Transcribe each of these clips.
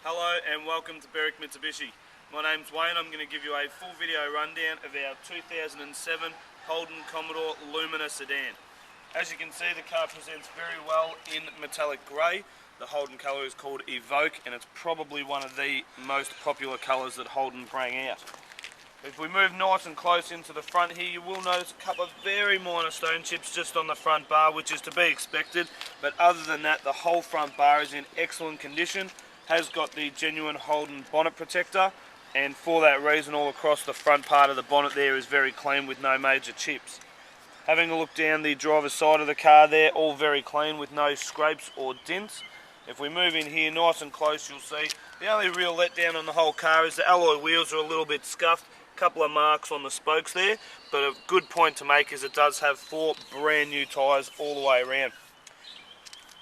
Hello and welcome to Berwick Mitsubishi. My name's Wayne. I'm going to give you a full video rundown of our 2007 Holden Commodore Lumina sedan. As you can see, the car presents very well in metallic grey. The Holden colour is called Evoke and it's probably one of the most popular colours that Holden bring out. If we move nice and close into the front here, you will notice a couple of very minor stone chips just on the front bar, which is to be expected, but other than that the whole front bar is in excellent condition. Has got the genuine Holden bonnet protector, and for that reason all across the front part of the bonnet there is very clean with no major chips. Having a look down the driver's side of the car there, all very clean with no scrapes or dents. If we move in here nice and close, you'll see the only real letdown on the whole car is the alloy wheels are a little bit scuffed. Couple of marks on the spokes there, but a good point to make is it does have 4 brand new tyres all the way around.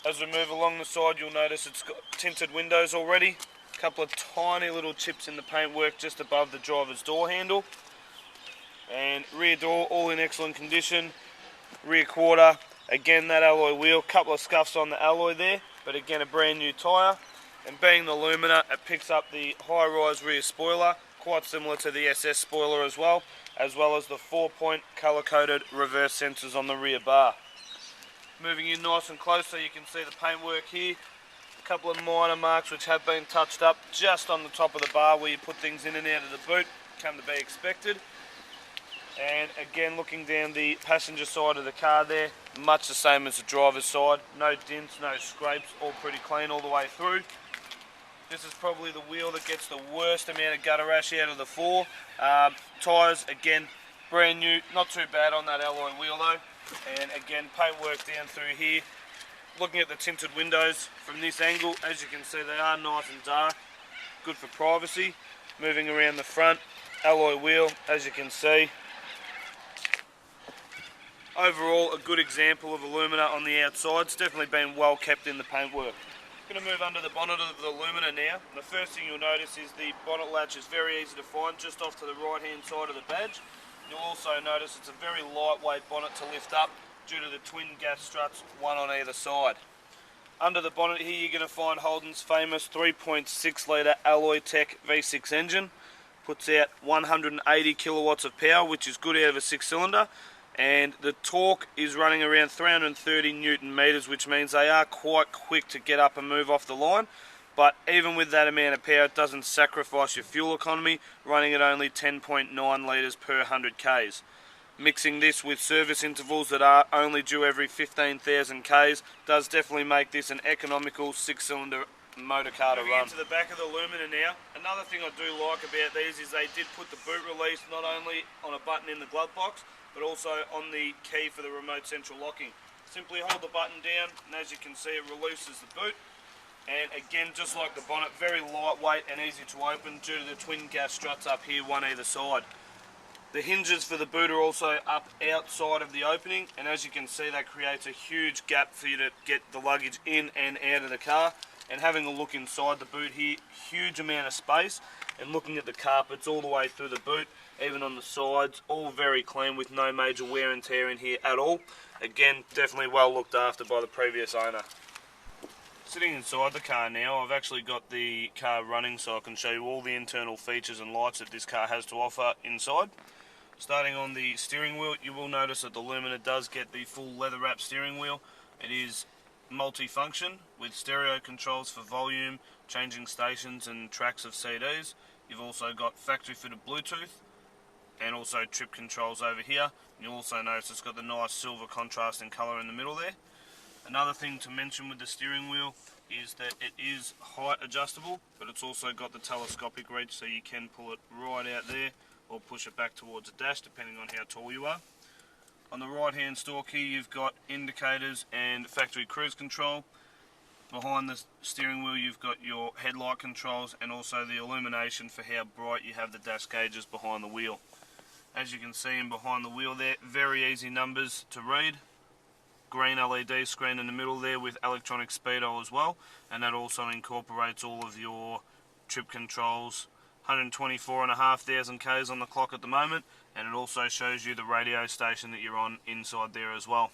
As we move along the side, you'll notice it's got tinted windows already, a couple of tiny little chips in the paintwork just above the driver's door handle, and rear door all in excellent condition. Rear quarter, again that alloy wheel, couple of scuffs on the alloy there, but again a brand new tyre. And being the Lumina, it picks up the high-rise rear spoiler, quite similar to the SS spoiler as well as the 4-point colour-coded reverse sensors on the rear bar. Moving in nice and close so you can see the paintwork here. A couple of minor marks which have been touched up just on the top of the bar where you put things in and out of the boot, come to be expected. And again, looking down the passenger side of the car there, much the same as the driver's side. No dents, no scrapes, all pretty clean all the way through. This is probably the wheel that gets the worst amount of gutter rash out of the 4. Tyres, again, brand new, not too bad on that alloy wheel though. And again, paintwork down through here. Looking at the tinted windows from this angle, as you can see they are nice and dark, good for privacy. Moving around the front, alloy wheel, as you can see. Overall, a good example of a Lumina on the outside. It's definitely been well kept in the paintwork. Going to move under the bonnet of the Lumina now. The first thing you'll notice is the bonnet latch is very easy to find just off to the right hand side of the badge. You'll also notice it's a very lightweight bonnet to lift up due to the twin gas struts, one on either side. Under the bonnet here you're going to find Holden's famous 3.6 litre Alloy Tech V6 engine. Puts out 180 kilowatts of power, which is good out of a 6-cylinder. And the torque is running around 330 Newton meters, which means they are quite quick to get up and move off the line. But even with that amount of power, it doesn't sacrifice your fuel economy, running at only 10.9 litres per 100 k's. Mixing this with service intervals that are only due every 15,000 k's does definitely make this an economical 6-cylinder motor car to run. Into the back of the Lumina now. Another thing I do like about these is they did put the boot release not only on a button in the glove box, but also on the key for the remote central locking. Simply hold the button down and as you can see it releases the boot. And again, just like the bonnet, very lightweight and easy to open due to the twin gas struts up here, one either side. The hinges for the boot are also up outside of the opening, and as you can see that creates a huge gap for you to get the luggage in and out of the car. And having a look inside the boot here, huge amount of space, and looking at the carpets all the way through the boot, even on the sides, all very clean with no major wear and tear in here at all. Again, definitely well looked after by the previous owner. Sitting inside the car now, I've actually got the car running so I can show you all the internal features and lights that this car has to offer inside. Starting on the steering wheel, you will notice that the Lumina does get the full leather wrap steering wheel. It is multi-function with stereo controls for volume, changing stations and tracks of CDs. You've also got factory fitted Bluetooth and also trip controls over here. You'll also notice it's got the nice silver contrasting colour in the middle there. Another thing to mention with the steering wheel is that it is height adjustable, but it's also got the telescopic reach so you can pull it right out there or push it back towards the dash depending on how tall you are. On the right hand stalk here you've got indicators and factory cruise control. Behind the steering wheel you've got your headlight controls and also the illumination for how bright you have the dash gauges behind the wheel. As you can see in behind the wheel there, very easy numbers to read. Green LED screen in the middle there with electronic speedo as well, and that also incorporates all of your trip controls. 124,500 k's on the clock at the moment, and it also shows you the radio station that you're on inside there as well.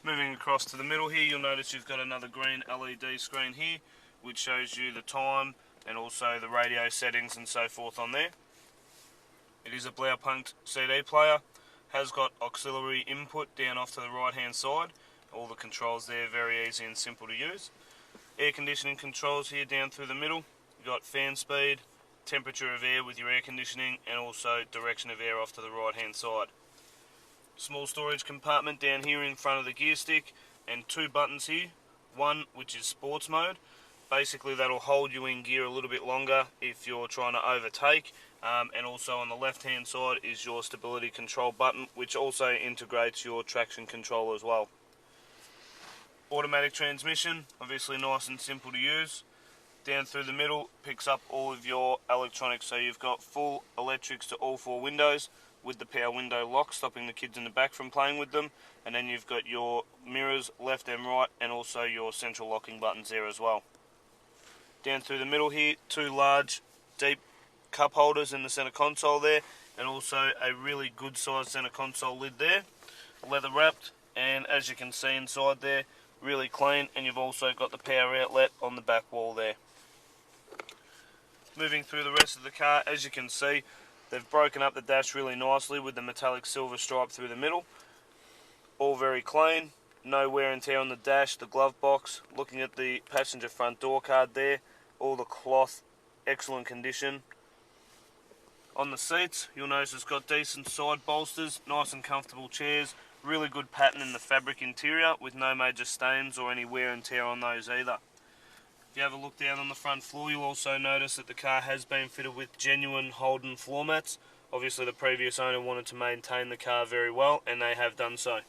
Moving across to the middle here, you'll notice you've got another green LED screen here which shows you the time and also the radio settings and so forth on there. It is a Blaupunkt CD player, has got auxiliary input down off to the right hand side. All the controls there very easy and simple to use. Air conditioning controls here down through the middle. You've got fan speed, temperature of air with your air conditioning, and also direction of air off to the right hand side. Small storage compartment down here in front of the gear stick, and two buttons here. One which is sports mode. Basically that'll hold you in gear a little bit longer if you're trying to overtake, and also on the left hand side is your stability control button, which also integrates your traction control as well. Automatic transmission, obviously nice and simple to use. Down through the middle picks up all of your electronics, so you've got full electrics to all four windows with the power window lock, stopping the kids in the back from playing with them, and then you've got your mirrors left and right, and also your central locking buttons there as well. Down through the middle here, two large deep cup holders in the centre console there, and also a really good sized centre console lid there, leather wrapped, and as you can see inside there, really clean, and you've also got the power outlet on the back wall there. Moving through the rest of the car, as you can see, they've broken up the dash really nicely with the metallic silver stripe through the middle. All very clean, no wear and tear on the dash, the glove box. Looking at the passenger front door card there, all the cloth, excellent condition. On the seats, you'll notice it's got decent side bolsters, nice and comfortable chairs, really good pattern in the fabric interior with no major stains or any wear and tear on those either. If you have a look down on the front floor, you'll also notice that the car has been fitted with genuine Holden floor mats. Obviously the previous owner wanted to maintain the car very well, and they have done so.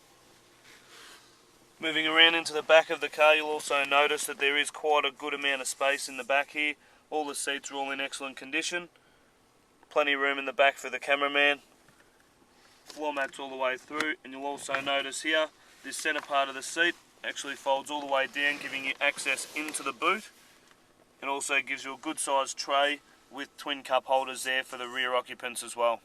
Moving around into the back of the car, you'll also notice that there is quite a good amount of space in the back here. All the seats are all in excellent condition. Plenty of room in the back for the cameraman. Floor mats all the way through, and you'll also notice here, this centre part of the seat actually folds all the way down, giving you access into the boot. It also gives you a good sized tray with twin cup holders there for the rear occupants as well.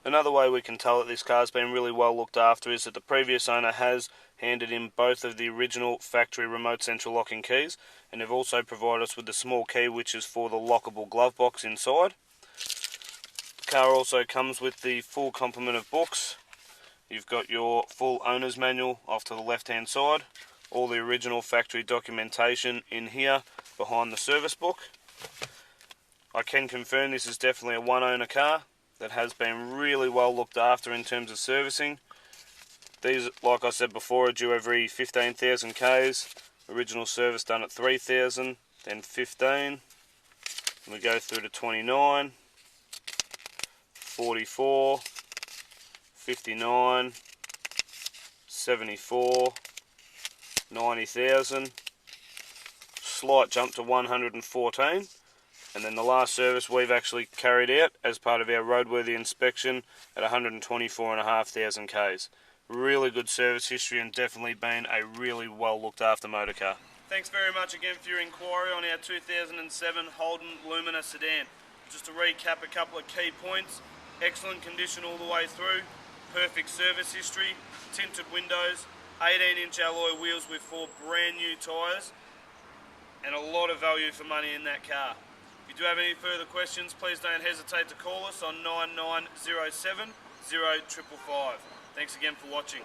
Another way we can tell that this car's been really well looked after is that the previous owner has handed in both of the original factory remote central locking keys, and they've also provided us with the small key which is for the lockable glove box inside. The car also comes with the full complement of books. You've got your full owner's manual off to the left hand side, all the original factory documentation in here behind the service book. I can confirm this is definitely a one owner car that has been really well looked after in terms of servicing. These, like I said before, are due every 15,000 Ks. Original service done at 3,000, then 15, and we go through to 29, 44, 59, 74, 90,000, slight jump to 114, and then the last service we've actually carried out as part of our roadworthy inspection at 124,500 Ks. Really good service history, and definitely been a really well looked after motor car. Thanks very much again for your inquiry on our 2007 Holden Lumina sedan. Just to recap a couple of key points: excellent condition all the way through, perfect service history, tinted windows, 18-inch alloy wheels with 4 brand new tyres, and a lot of value for money in that car. If you do have any further questions, please don't hesitate to call us on 9907 0555. Thanks again for watching.